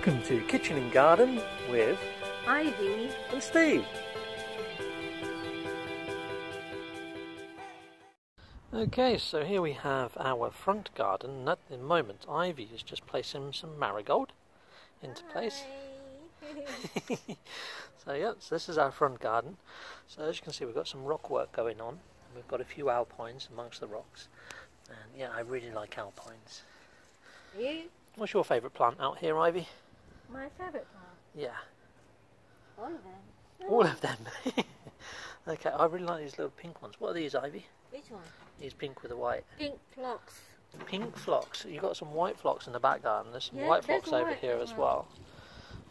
Welcome to Kitchen and Garden with Ivy and Steve. Okay, so here we have our front garden, and at the moment Ivy is just placing some marigold into place. So this is our front garden. So as you can see, we've got some rock work going on. We've got a few alpines amongst the rocks, and yeah, I really like alpines. You? What's your favourite plant out here, Ivy? My favourite plant? Yeah. All of them. All of them. Okay, I really like these little pink ones. What are these, Ivy? Which one? These pink with the white. Pink phlox. Pink phlox. You've got some white phlox in the back garden. There's some Yeah, white phlox there's over white here as as well.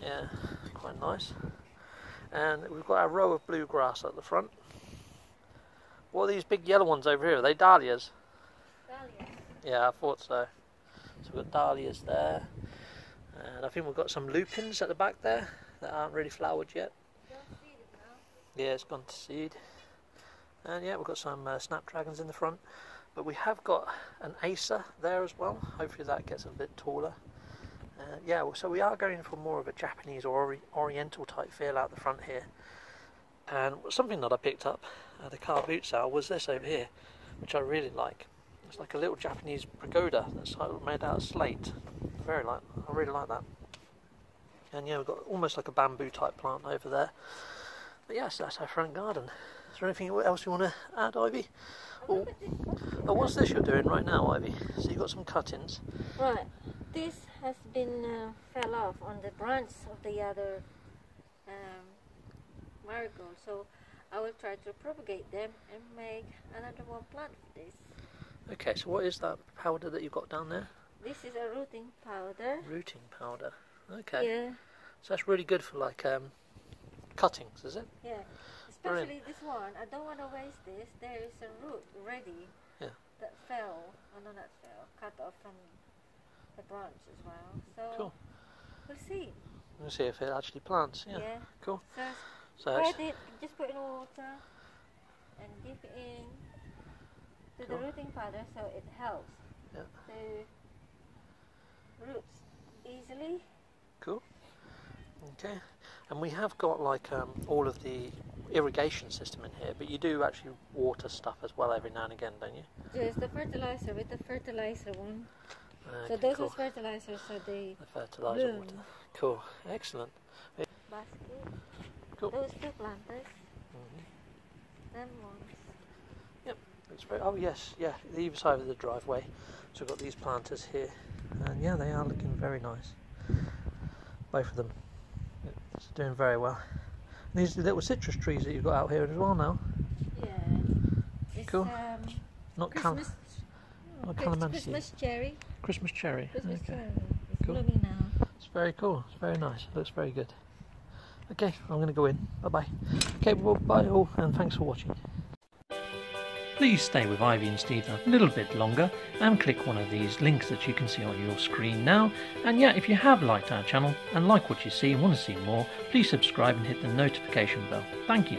Yeah, quite nice. And we've got our row of bluegrass at the front. What are these big yellow ones over here? Are they dahlias? Dahlias. Yeah, I thought so. So we've got dahlias there. And I think we've got some lupins at the back there that aren't really flowered yet. Don't see it now. Yeah, it's gone to seed. And yeah, we've got some snapdragons in the front. But we have got an acer there as well. Hopefully that gets a bit taller. Yeah, so we are going for more of a Japanese or Oriental type feel out the front here. And something that I picked up at the car boot sale was this over here, which I really like. It's like a little Japanese pagoda that's made out of slate. I really like that. And yeah, we've got almost like a bamboo type plant over there. But yes, that's our front garden. Is there anything else you want to add, Ivy? Oh, what's this you're doing right now, Ivy? So you've got some cuttings. Right. This has been fell off on the branch of the other marigold. So I will try to propagate them and make another one plant for this. Okay, so what is that powder that you've got down there? This is a rooting powder. Rooting powder. Okay. Yeah. So that's really good for like cuttings, is it? Yeah. Especially this one. I don't want to waste this. There is a root ready. Yeah. That fell. Oh no, not fell. Cut off from the branch as well. So Cool. We'll see. We'll see if it actually plants. Yeah. Cool. So spread it. Just put in water and dip it in to the rooting powder so it helps the roots easily. Cool. Okay. And we have got like all of the irrigation system in here, but you do actually water stuff as well every now and again, don't you? Just the fertilizer with the fertilizer one. Okay, so those cool. are fertilizers, so they the fertilizer bloom. water. Cool. Excellent. Basket. Cool. Those two planters. Them ones. Yep. It's very. Oh yes, yeah. Either side of the driveway. So we've got these planters here, and yeah, they are looking very nice. Both of them. It's doing very well. And these little citrus trees that you've got out here as well now. Yeah. It's, cool. Not Christmas. calamansi. Christmas cherry. Christmas cherry. Christmas Okay. cherry. It's Cool. blooming now. It's very cool. It's very nice. It looks very good. Okay, I'm going to go in. Bye bye. Okay, well, bye all, and thanks for watching. Please stay with Ivy and Steve a little bit longer and click one of these links that you can see on your screen now. And yeah, if you have liked our channel and like what you see and want to see more, please subscribe and hit the notification bell. Thank you.